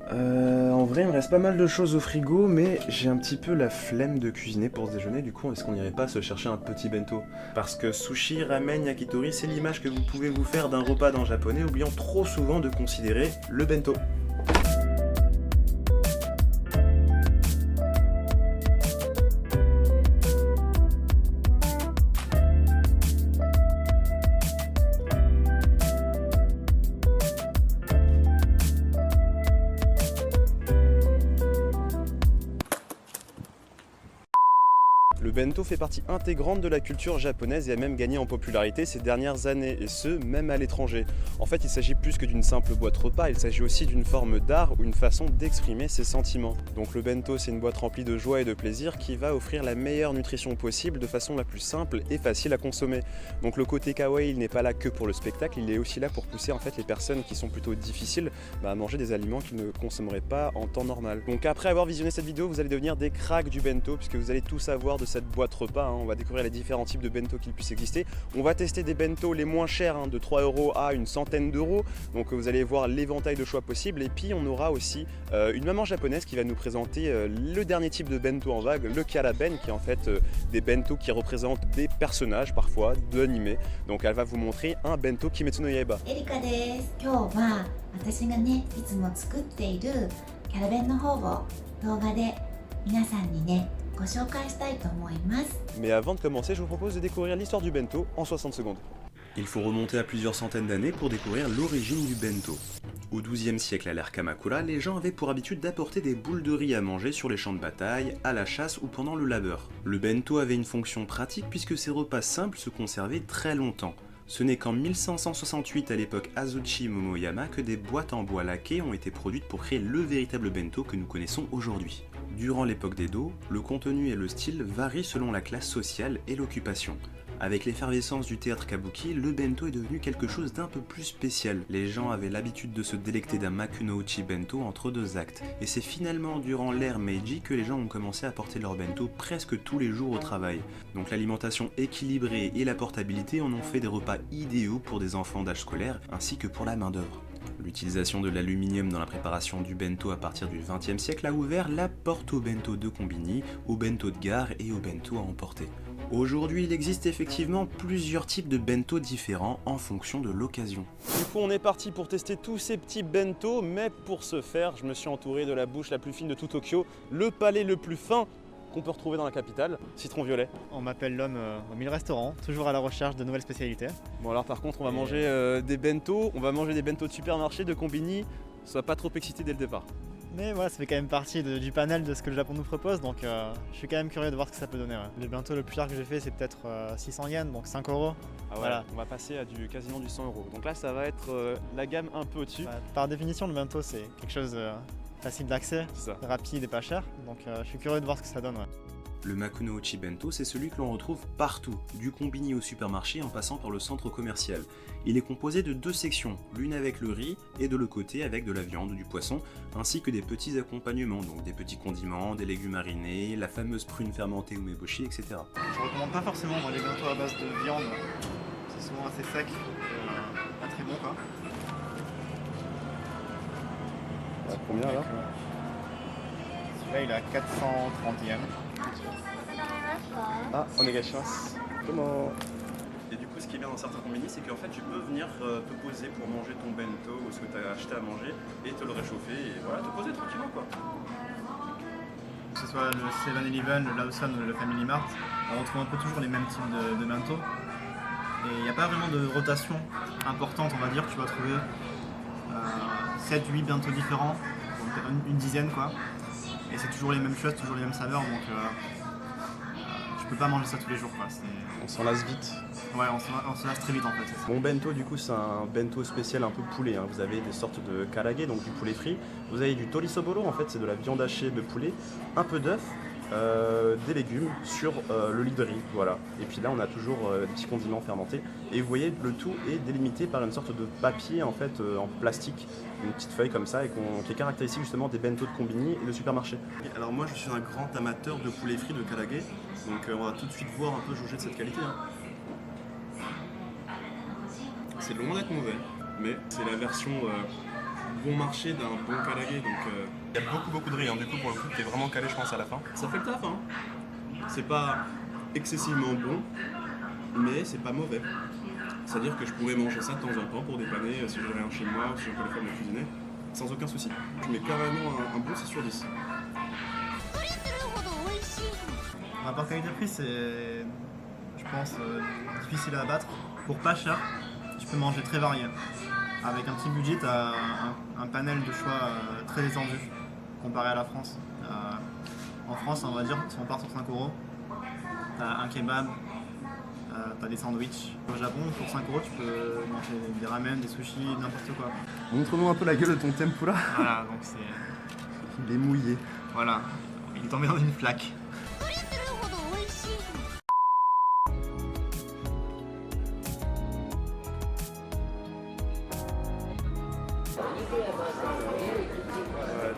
En vrai, il me reste pas mal de choses au frigo, mais j'ai un petit peu la flemme de cuisiner pour ce déjeuner. Du coup, est-ce qu'on n'irait pas se chercher un petit bento? Parce que sushi, ramen, yakitori, c'est l'image que vous pouvez vous faire d'un repas d'un japonais, oubliant trop souvent de considérer le bento. Le bento fait partie intégrante de la culture japonaise et a même gagné en popularité ces dernières années, et ce, même à l'étranger. En fait, il s'agit plus que d'une simple boîte repas, il s'agit aussi d'une forme d'art ou une façon d'exprimer ses sentiments. Donc le bento, c'est une boîte remplie de joie et de plaisir qui va offrir la meilleure nutrition possible de façon la plus simple et facile à consommer. Donc le côté kawaii, il n'est pas là que pour le spectacle, il est aussi là pour pousser en fait les personnes qui sont plutôt difficiles à manger des aliments qu'ils ne consommeraient pas en temps normal. Donc après avoir visionné cette vidéo, vous allez devenir des cracks du bento puisque vous allez tout savoir de cette boîte repas. On va découvrir les différents types de bento qu'il puisse exister. On va tester des bento les moins chers, de 3 € à une centaine d'euros. Donc vous allez voir l'éventail de choix possibles. Et puis on aura aussi une maman japonaise qui va nous présenter le dernier type de bento en vague, le karaben, qui est en fait des bento qui représentent des personnages parfois d'anime. Donc elle va vous montrer un bento Kimetsu no Yaiba. エリカです。今日は私がね、いつも作っているキャラベンの方を動画で皆さんにね、ご紹介したいと思います。 Mais avant de commencer, je vous propose de découvrir l'histoire du bento en 60 secondes. Il faut remonter à plusieurs centaines d'années pour découvrir l'origine du bento. Au XIIe siècle à l'ère Kamakura, les gens avaient pour habitude d'apporter des boules de riz à manger sur les champs de bataille, à la chasse ou pendant le labeur. Le bento avait une fonction pratique puisque ces repas simples se conservaient très longtemps. Ce n'est qu'en 1568 à l'époque Azuchi Momoyama que des boîtes en bois laqué ont été produites pour créer le véritable bento que nous connaissons aujourd'hui. Durant l'époque d'Edo, le contenu et le style varient selon la classe sociale et l'occupation. Avec l'effervescence du théâtre kabuki, le bento est devenu quelque chose d'un peu plus spécial. Les gens avaient l'habitude de se délecter d'un makuno-uchi bento entre deux actes, et c'est finalement durant l'ère Meiji que les gens ont commencé à porter leur bento presque tous les jours au travail. Donc l'alimentation équilibrée et la portabilité en ont fait des repas idéaux pour des enfants d'âge scolaire, ainsi que pour la main-d'œuvre. L'utilisation de l'aluminium dans la préparation du bento à partir du XXe siècle a ouvert la porte au bento de combini, au bento de gare et au bento à emporter. Aujourd'hui, il existe effectivement plusieurs types de bento différents en fonction de l'occasion. Du coup, on est parti pour tester tous ces petits bento, mais pour ce faire, je me suis entouré de la bouche la plus fine de tout Tokyo, le palais le plus fin qu'on peut retrouver dans la capitale, Citron Violet. On m'appelle l'homme aux 1000 restaurants, toujours à la recherche de nouvelles spécialités. Bon alors par contre, on va manger des bento, de supermarché, de combini, sois pas trop excité dès le départ. Mais voilà, ça fait quand même partie du panel de ce que le Japon nous propose, donc je suis quand même curieux de voir ce que ça peut donner. Ouais. Le bento le plus cher que j'ai fait, c'est peut-être 600 yens, donc 5 €. Ah ouais, voilà. On va passer à quasiment du 100 €. Donc là, ça va être la gamme un peu au-dessus. Bah, par définition, le bento, c'est quelque chose facile d'accès, rapide et pas cher, donc je suis curieux de voir ce que ça donne. Ouais. Le makuno-uchi bento, c'est celui que l'on retrouve partout, du combini au supermarché en passant par le centre commercial. Il est composé de deux sections, l'une avec le riz et de l'autre côté avec de la viande ou du poisson, ainsi que des petits accompagnements, donc des petits condiments, des légumes marinés, la fameuse prune fermentée ou umeboshi, etc. Je recommande pas forcément moi, les bentos à base de viande, c'est souvent assez sec, pas très bon quoi. Combien là? Celui-là il a 430 yens. Ah, onegaishimasu. Comment? Et du coup, ce qui est bien dans certains combini, c'est qu'en fait, tu peux venir te poser pour manger ton bento ou ce que tu as acheté à manger et te le réchauffer et voilà, te poser tranquillement quoi. Que ce soit le 7-Eleven, le Lawson ou le Family Mart, on retrouve un peu toujours les mêmes types de bento. Et il n'y a pas vraiment de rotation importante, on va dire. Tu vas trouver 7-8 bento différents, donc une dizaine quoi. Et c'est toujours les mêmes choses, toujours les mêmes saveurs, donc tu peux pas manger ça tous les jours quoi. On s'en lasse vite. Ouais, on se lasse très vite en fait. Mon bento du coup c'est un bento spécial un peu poulet, Vous avez des sortes de karage, donc du poulet frit. Vous avez du torisoboro, en fait c'est de la viande hachée de poulet, un peu d'œuf, des légumes sur le lit de riz, voilà. Et puis là on a toujours des petits condiments fermentés. Et vous voyez le tout est délimité par une sorte de papier en fait en plastique, une petite feuille comme ça et qui est caractéristique justement des bento de combini et de supermarché. Alors moi je suis un grand amateur de poulet frit de karage, donc on va tout de suite voir un peu jauger de cette qualité. C'est loin d'être mauvais, mais c'est la version bon marché d'un bon karage. Donc il y a beaucoup de riz, hein. Du coup pour le coup qui est vraiment calé je pense à la fin. Ça fait le taf, hein. C'est pas excessivement bon, mais c'est pas mauvais. C'est-à-dire que je pourrais manger ça de temps en temps pour dépanner si j'ai rien chez moi ou si je peux le faire de cuisiner, sans aucun souci. Je mets carrément un bon 6 sur 10. Le rapport qualité-prix, c'est, je pense, difficile à abattre. Pour pas cher, tu peux manger très varié. Avec un petit budget, tu as un panel de choix très étendu comparé à la France. En France, on va dire, si on part sur 5 €, tu as un kebab, tu as des sandwichs. Au Japon, pour 5 € tu peux manger des ramen, des sushis, n'importe quoi. Montre-nous un peu la gueule de ton tempura. Voilà, donc c'est... Il est mouillé. Voilà, il est tombé dans une flaque.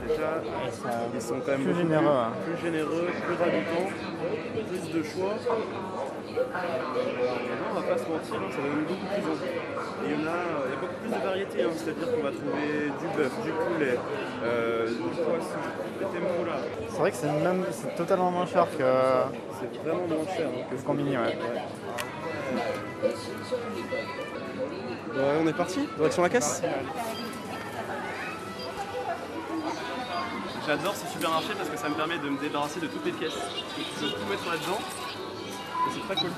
Déjà, ils sont quand même plus généreux, hein. plus généreux, plus ragoûtants, plus de choix. Non, on va pas se mentir, hein, ça va même beaucoup plus envie. Et il y a beaucoup plus de variétés, hein, c'est-à-dire qu'on va trouver du bœuf, du poulet, du poisson, des tempura. C'est vrai que c'est totalement moins cher que C'est vraiment moins cher hein, le combini, ouais. On est parti, direction la caisse. J'adore ce supermarché parce que ça me permet de me débarrasser de toutes les pièces. Je peux tout mettre là-dedans. Et c'est très cool.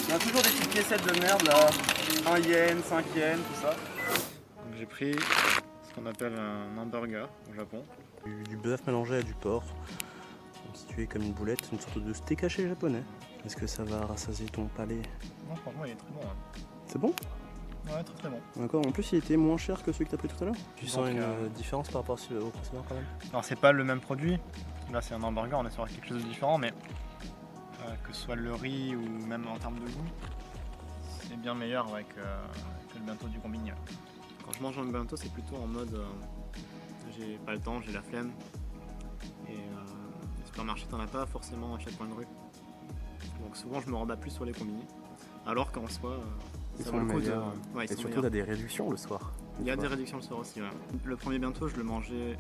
Il y a toujours des petites piécettes de merde là. 1 yen, 5 yens, tout ça. Donc j'ai pris ce qu'on appelle un hamburger au Japon. Du bœuf mélangé à du porc. Constitué comme une boulette, une sorte de steak haché japonais. Est-ce que ça va rassasier ton palais? Non, franchement, il est très bon. Hein. C'est bon? Ouais, très bon. D'accord, en plus il était moins cher que celui que tu as pris tout à l'heure. Tu Donc, sens une différence par rapport au précédent quand même? Alors c'est pas le même produit, là c'est un hamburger, on est sur quelque chose de différent, mais que ce soit le riz ou même en termes de goût, c'est bien meilleur que le bento du combini. Quand je mange un bento, c'est plutôt en mode j'ai pas le temps, j'ai la flemme, et les supermarchés t'en as pas forcément à chaque coin de rue. Donc souvent je me rabats plus sur les combini, alors qu'en soi ça vaut le coup de... Ouais, et surtout t'as des réductions le soir. Il y a des réductions le soir aussi, ouais. Le premier bento je le mangeais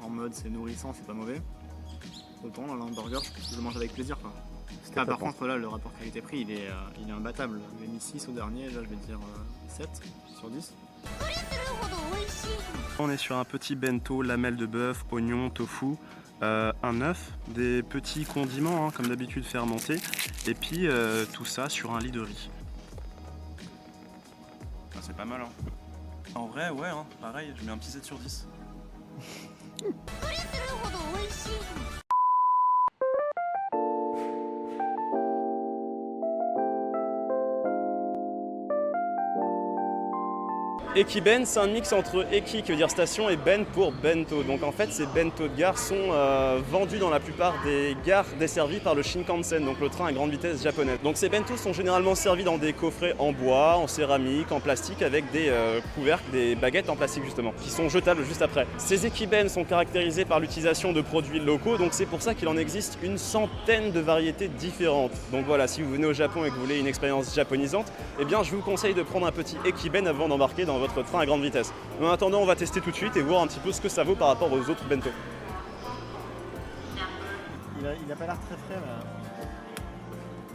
en mode c'est nourrissant, c'est pas mauvais. Autant là, l'hamburger, je le mange avec plaisir quoi. Par contre là le rapport qualité-prix il est imbattable. J'ai mis 6 au dernier, là je vais dire 7 sur 10. On est sur un petit bento, lamelles de bœuf, oignons, tofu, un œuf, des petits condiments hein, comme d'habitude fermentés, et puis tout ça sur un lit de riz. Ah, c'est pas mal hein. En vrai ouais, hein, pareil, je mets un petit 7 sur 10. Ekiben, c'est un mix entre Eki qui veut dire station et Ben pour bento. Donc en fait ces bento de gare sont vendus dans la plupart des gares desservies par le Shinkansen, donc le train à grande vitesse japonais. Donc ces bento sont généralement servis dans des coffrets en bois, en céramique, en plastique avec des couvercles, des baguettes en plastique justement, qui sont jetables juste après. Ces Ekiben sont caractérisés par l'utilisation de produits locaux, donc c'est pour ça qu'il en existe une centaine de variétés différentes. Donc voilà, si vous venez au Japon et que vous voulez une expérience japonisante, eh bien je vous conseille de prendre un petit Ekiben avant d'embarquer dans votre train à grande vitesse. Mais en attendant, on va tester tout de suite et voir un petit peu ce que ça vaut par rapport aux autres bento. Il a pas l'air très frais là.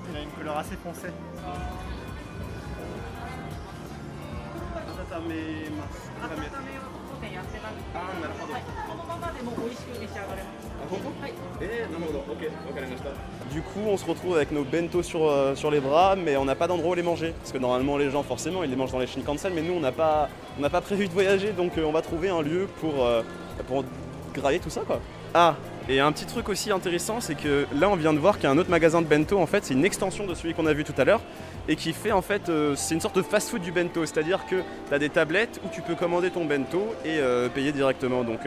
Il a une couleur assez foncée. Du coup, on se retrouve avec nos bento sur les bras, mais on n'a pas d'endroit où les manger. Parce que normalement, les gens, forcément, ils les mangent dans les Shinkansen, mais nous, on n'a pas prévu de voyager, donc on va trouver un lieu pour grailler tout ça, quoi. Ah, et un petit truc aussi intéressant, c'est que là, on vient de voir qu'il y a un autre magasin de bento, en fait, c'est une extension de celui qu'on a vu tout à l'heure, et qui fait, en fait, c'est une sorte de fast-food du bento, c'est-à-dire que tu as des tablettes où tu peux commander ton bento et payer directement. Donc,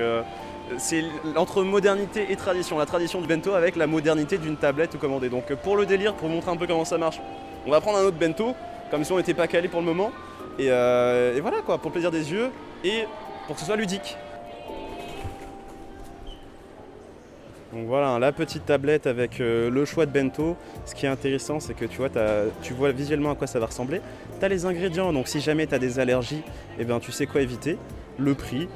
c'est entre modernité et tradition, la tradition du bento avec la modernité d'une tablette ou commandée. Donc pour le délire, pour montrer un peu comment ça marche, on va prendre un autre bento, comme si on n'était pas calé pour le moment, et voilà quoi, pour le plaisir des yeux et pour que ce soit ludique. Donc voilà, la petite tablette avec le choix de bento. Ce qui est intéressant, c'est que tu vois visuellement à quoi ça va ressembler. Tu as les ingrédients, donc si jamais tu as des allergies, eh ben, tu sais quoi éviter. le prix,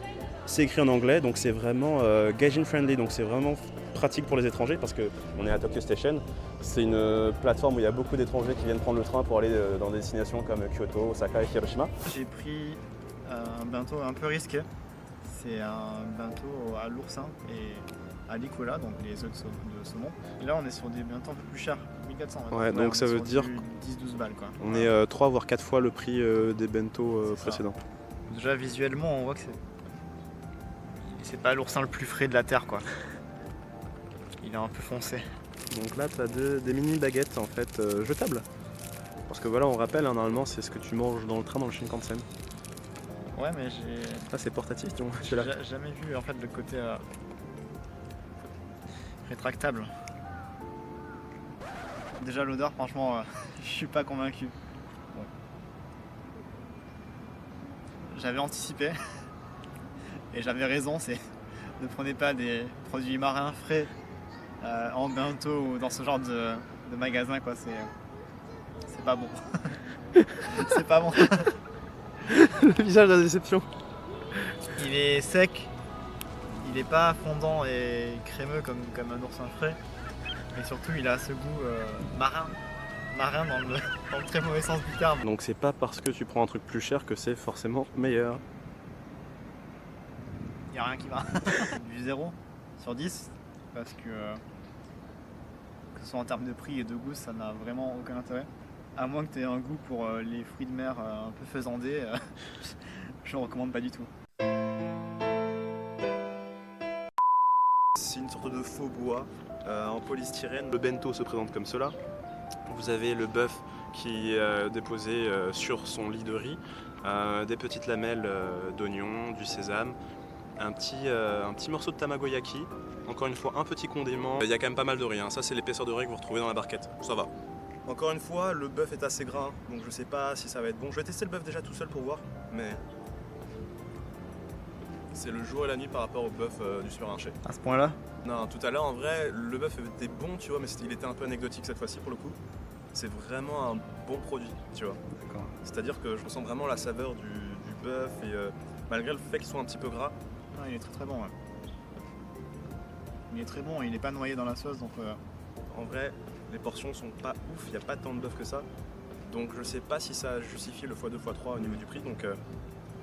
c'est écrit en anglais, donc c'est vraiment gaijin friendly, donc c'est vraiment pratique pour les étrangers parce qu'on est à Tokyo Station. C'est une plateforme où il y a beaucoup d'étrangers qui viennent prendre le train pour aller dans des destinations comme Kyoto, Osaka et Hiroshima. J'ai pris un bento un peu risqué. C'est un bento à l'oursin et à l'ikura, donc les œufs de saumon. Et là on est sur des bentos un peu plus chers, 1400 maintenant. Ouais, donc ça veut dire 10-12 balles quoi. on est 3 voire 4 fois le prix des bento précédents. Déjà visuellement on voit que c'est pas l'oursin le plus frais de la terre quoi. Il est un peu foncé. Donc là tu as des mini baguettes en fait jetables. Parce que voilà, on rappelle, hein, normalement c'est ce que tu manges dans le train dans le Shinkansen. Ouais mais j'ai Ah, c'est portatif, jamais vu en fait le côté rétractable. Déjà l'odeur franchement je suis pas convaincu. Bon. J'avais anticipé et j'avais raison, c'est ne prenez pas des produits marins frais en bento ou dans ce genre de magasin quoi, c'est pas bon. C'est pas bon. Le visage de la déception. Il est sec, il est pas fondant et crémeux comme un oursin frais, mais surtout il a ce goût marin dans le très mauvais sens du terme. Donc c'est pas parce que tu prends un truc plus cher que c'est forcément meilleur. Il n'y a rien qui va. Du 0 sur 10, parce que ce soit en termes de prix et de goût, ça n'a vraiment aucun intérêt. À moins que tu aies un goût pour les fruits de mer un peu faisandés, je ne recommande pas du tout. C'est une sorte de faux bois en polystyrène. Le bento se présente comme cela. Vous avez le bœuf qui est déposé sur son lit de riz, des petites lamelles d'oignon, du sésame, un petit morceau de tamagoyaki, encore une fois un petit condiment. Il y a quand même pas mal de riz, hein. Ça c'est l'épaisseur de riz que vous retrouvez dans la barquette, ça va. Encore une fois, le bœuf est assez gras, donc je sais pas si ça va être bon. Je vais tester le bœuf déjà tout seul pour voir, mais c'est le jour et la nuit par rapport au bœuf du supermarché. À ce point-là? Non, tout à l'heure en vrai, le bœuf était bon, tu vois, mais il était un peu anecdotique cette fois-ci pour le coup. C'est vraiment un bon produit, tu vois. D'accord. C'est-à-dire que je ressens vraiment la saveur du bœuf et malgré le fait qu'il soit un petit peu gras. Ah, il est très très bon. Ouais. Il est très bon, il n'est pas noyé dans la sauce, donc En vrai, les portions sont pas ouf, il n'y a pas tant de bœuf que ça. Donc je sais pas si ça justifie le x2, x3 au niveau du prix. Donc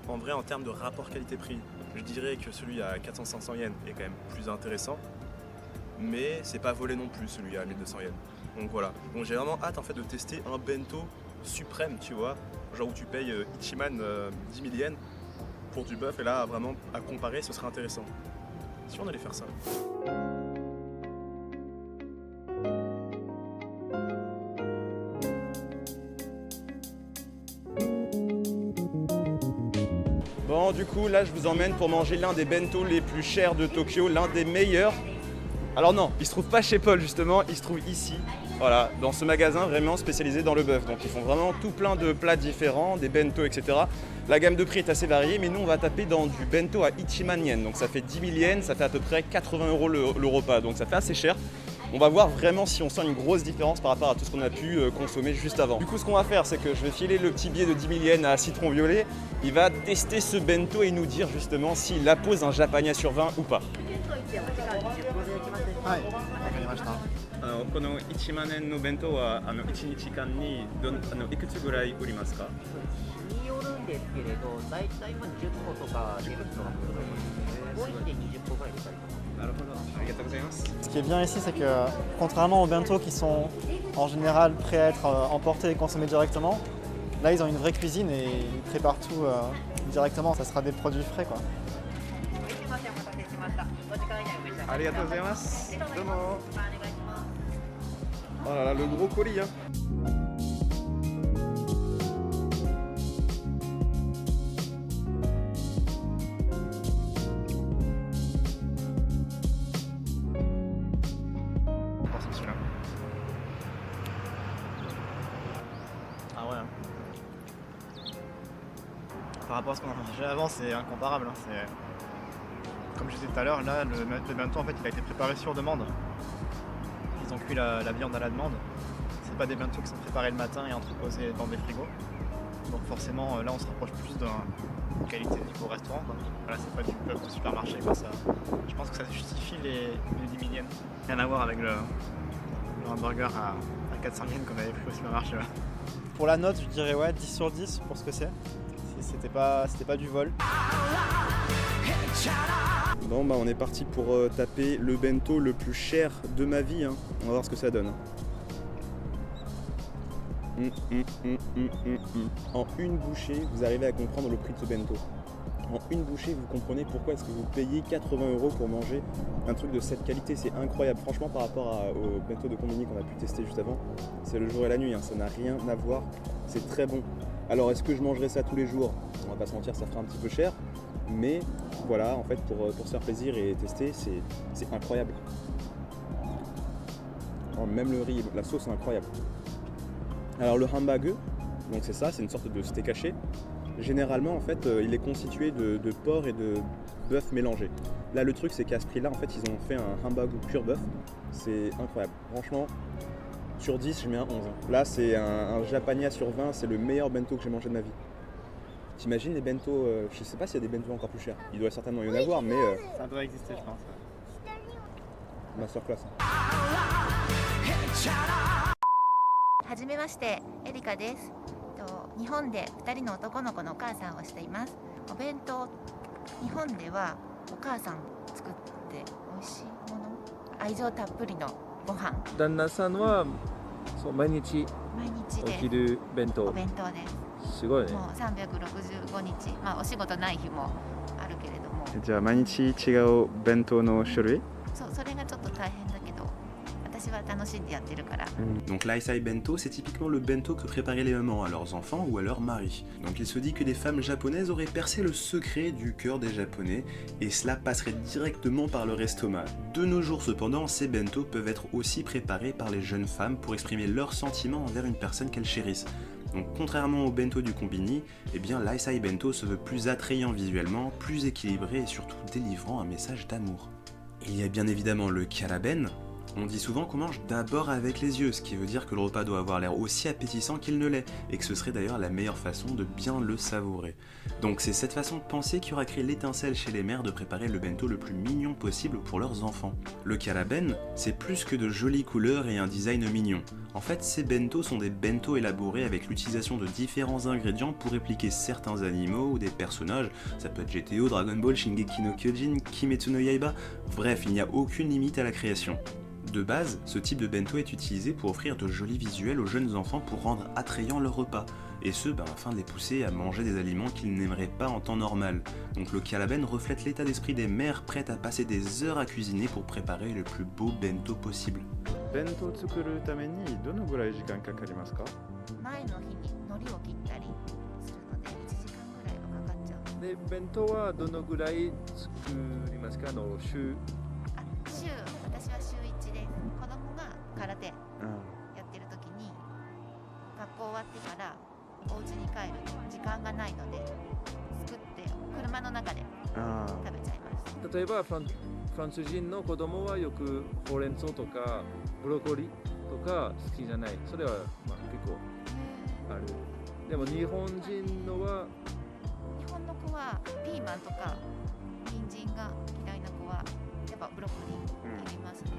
en vrai, en termes de rapport qualité-prix, je dirais que celui à 400-500 yens est quand même plus intéressant. Mais c'est pas volé non plus celui à 1200 yens. Donc voilà. Donc j'ai vraiment hâte en fait de tester un bento suprême, tu vois. Genre où tu payes Ichiman 10 000 yens pour du bœuf et là vraiment à comparer ce serait intéressant. Si on allait faire ça. Bon, du coup, là, je vous emmène pour manger l'un des bento les plus chers de Tokyo, l'un des meilleurs. Alors non, il se trouve pas chez Paul, justement, il se trouve ici. Voilà, dans ce magasin vraiment spécialisé dans le bœuf. Donc ils font vraiment tout plein de plats différents, des bento, etc. La gamme de prix est assez variée, mais nous, on va taper dans du bento à Ichiman yen. Donc ça fait 10 000 yens, ça fait à peu près 80 € le repas. Donc ça fait assez cher. On va voir vraiment si on sent une grosse différence par rapport à tout ce qu'on a pu consommer juste avant. Du coup, ce qu'on va faire, c'est que je vais filer le petit billet de 10 000 yens à Citron Violet. Il va tester ce bento et nous dire justement s'il appose un Japania sur 20 ou pas. はい、わかりました。この1万円の弁当は1日間にいくつぐらい売りますか？によるんですけれど、だいたい10個とか出る人が多いので20個ぐらい出たりとか。なるほど、ありがとうございます。Ce qui est bien ici, c'est que contrairement aux bento qui sont en général prêts à être emportés et consommés directement, là ils ont une vraie cuisine et ils préparent tout directement. Ça sera des produits frais quoi. ありがとうございます。どうも。Oh là là, le gros colis, hein. C'est celui-là. Ah ouais. Par rapport à ce qu'on a mangé avant, c'est incomparable. Hein. Comme je disais tout à l'heure, là, le bento en fait, il a été préparé sur demande. Ils ont cuit la viande à la demande. C'est pas des bento qui sont préparés le matin et entreposés dans des frigos. Donc forcément, là, on se rapproche plus qualité niveau restaurant, quoi. Voilà, c'est pas du pub de supermarché, quoi. Ça, je pense que ça justifie les 10 000 yens. Rien à voir avec le hamburger à 400 yens qu'on avait pris au supermarché. Ouais. Pour la note, je dirais ouais, 10 sur 10 pour ce que c'est. C'était pas du vol. Bon bah on est parti pour taper le bento le plus cher de ma vie, hein. On va voir ce que ça donne. En une bouchée, vous arrivez à comprendre le prix de ce bento. En une bouchée, vous comprenez pourquoi est-ce que vous payez 80 € pour manger un truc de cette qualité. C'est incroyable. Franchement, par rapport au bento de Combini qu'on a pu tester juste avant, c'est le jour et la nuit, hein. Ça n'a rien à voir. C'est très bon. Alors, est-ce que je mangerais ça tous les jours? On va pas se mentir, ça fera un petit peu cher. Mais voilà, en fait, pour se faire plaisir et tester, c'est incroyable. Alors, même le riz, la sauce est incroyable. Alors le hamburger, donc c'est ça, c'est une sorte de steak haché. Généralement en fait il est constitué de porc et de bœuf mélangé. Là le truc c'est qu'à ce prix là en fait ils ont fait un hamburger pur bœuf. C'est incroyable. Franchement sur 10 je mets un 11. Là c'est un Japania sur 20, c'est le meilleur bento que j'ai mangé de ma vie. T'imagines les bentos, je sais pas s'il y a des bentos encore plus chers. Il doit certainement y en avoir mais... Ça doit exister je pense. Masterclass. はじめまして、エリカです。日本で2人の男の子のお母さんをしています。お弁当、日本ではお母さん作って美味しいもの、愛情たっぷりのご飯。旦那さんはそう毎日で起きる弁当。お弁当です。すごいね。もう365日、まあお仕事ない日もあるけれども。じゃあ毎日違う弁当の種類？そう、それがちょっと大変だけど。Donc l'aisai bento, c'est typiquement le bento que préparaient les mamans à leurs enfants ou à leurs maris. Donc il se dit que les femmes japonaises auraient percé le secret du cœur des japonais et cela passerait directement par leur estomac. De nos jours cependant, ces bento peuvent être aussi préparés par les jeunes femmes pour exprimer leurs sentiments envers une personne qu'elles chérissent. Donc contrairement au bento du Combini, eh bien l'aisai bento se veut plus attrayant visuellement, plus équilibré et surtout délivrant un message d'amour. Il y a bien évidemment le karaben. On dit souvent qu'on mange d'abord avec les yeux, ce qui veut dire que le repas doit avoir l'air aussi appétissant qu'il ne l'est, et que ce serait d'ailleurs la meilleure façon de bien le savourer. Donc c'est cette façon de penser qui aura créé l'étincelle chez les mères de préparer le bento le plus mignon possible pour leurs enfants. Le karaben, c'est plus que de jolies couleurs et un design mignon. En fait, ces bento sont des bento élaborés avec l'utilisation de différents ingrédients pour répliquer certains animaux ou des personnages, ça peut être GTO, Dragon Ball, Shingeki no Kyojin, Kimetsu no Yaiba, bref, il n'y a aucune limite à la création. De base, ce type de bento est utilisé pour offrir de jolis visuels aux jeunes enfants pour rendre attrayant leur repas, et ce, afin de les pousser à manger des aliments qu'ils n'aimeraient pas en temps normal. Donc le karaben reflète l'état d'esprit des mères prêtes à passer des heures à cuisiner pour préparer le plus beau bento possible. Bento tsukuru tame ni dono gurai jikan kakarimasu ka? 前の日に海苔を切ったりするので1時間ぐらいはかかっちゃう。で弁当はどのぐらい作りますか？週。私は週1で子供が空手やってる時に学校終わってからお家に帰る時間がないので作って車の中で食べちゃいます。例えばフランス人の子供はよくほうれん草とかブロッコリーとか好きじゃない。それは結構ある。でも日本人のは日本の子はピーマンとか人参が嫌いな子はやっぱブロッコリー入れますね。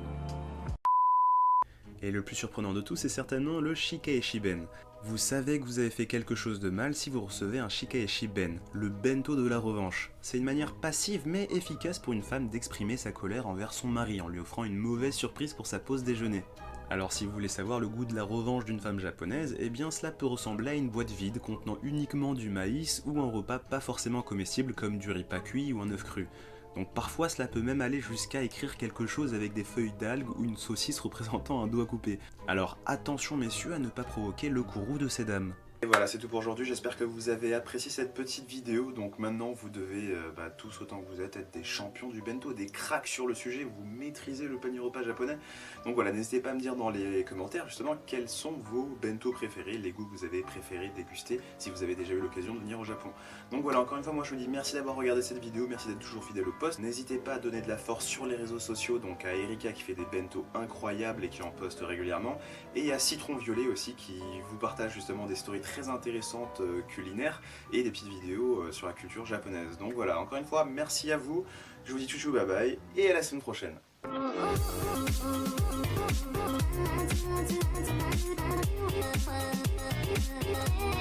Et le plus surprenant de tout, c'est certainement le shikaeshi ben. Vous savez que vous avez fait quelque chose de mal si vous recevez un shikaeshi ben, le bento de la revanche. C'est une manière passive mais efficace pour une femme d'exprimer sa colère envers son mari en lui offrant une mauvaise surprise pour sa pause déjeuner. Alors si vous voulez savoir le goût de la revanche d'une femme japonaise, eh bien cela peut ressembler à une boîte vide contenant uniquement du maïs ou un repas pas forcément comestible comme du riz pas cuit ou un œuf cru. Donc parfois cela peut même aller jusqu'à écrire quelque chose avec des feuilles d'algues ou une saucisse représentant un doigt coupé. Alors attention messieurs à ne pas provoquer le courroux de ces dames. Et voilà, c'est tout pour aujourd'hui, j'espère que vous avez apprécié cette petite vidéo. Donc maintenant vous devez tous autant que vous êtes être des champions du bento, des cracks sur le sujet, vous maîtrisez le panier repas japonais. Donc voilà, n'hésitez pas à me dire dans les commentaires justement quels sont vos bento préférés, les goûts que vous avez préféré déguster si vous avez déjà eu l'occasion de venir au Japon. Donc voilà, encore une fois moi je vous dis merci d'avoir regardé cette vidéo, merci d'être toujours fidèle au post. N'hésitez pas à donner de la force sur les réseaux sociaux, donc à Erika qui fait des bento incroyables et qui en poste régulièrement, et à Citron Violet aussi qui vous partage justement des stories très très intéressantes culinaires et des petites vidéos sur la culture japonaise. Donc voilà, encore une fois, merci à vous, je vous dis chouchou bye bye et à la semaine prochaine. Oh,